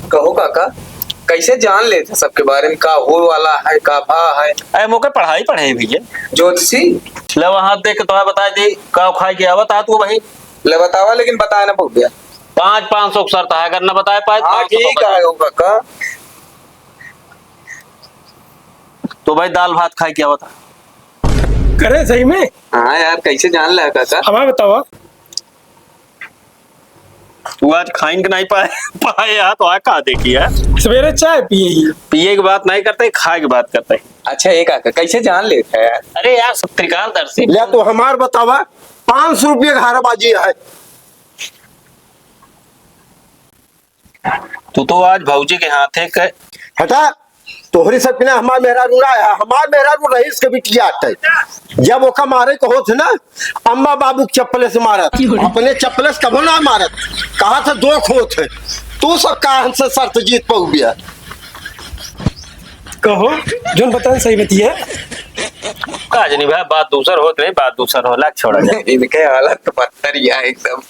कहो काका, कैसे जान लेते सबके बारे में, का हो वाला है का भा है? अरे मोके पढ़ाई पढ़े भैया। ज्योतिषी ले वहां देख तो बता दी का खाई के आवत आ तू भाई। ले बतावा, लेकिन बताया ना पड़ गया। 500 शर्त है, अगर न बताए पाए हाँ ठीक है हो काका। तो भाई दाल भात खाई के आवत। करे सही में। हाँ यार, कैसे जान लिया काका? हमारा बतावा। तू आज खाइन के नहीं पाए पाए यार तो आ कहा देखी है। सवेरे चाय पिए ही। पिए की बात नहीं करते, खाए की बात करते। अच्छा ये काका कैसे जान लेते हैं? अरे यार सब त्रिकाल दर्शी। ले तो हमार बतावा। 500 रुपये घाराबाजी है। तू तो आज भौजी के हाथे के हटा। तोहरी सब ना हमार मेहरारू ना है, हमार मेहरारू रईस के बिटिया है। जब ओका मारे को होत ना, अम्मा बाबू के चप्पले से मारत, अपने चप्पले से कभो ना मारत। कहा था दो खोत है, तू सब कहा से शर्त जीत पाऊ गया। कहो जोन बताए सही बतिया। काज नहीं भाई, बात दूसर होत नहीं, बात दूसर हो लाग छोड़ा जाए। इनके हालत तो पत्थर ही है एकदम।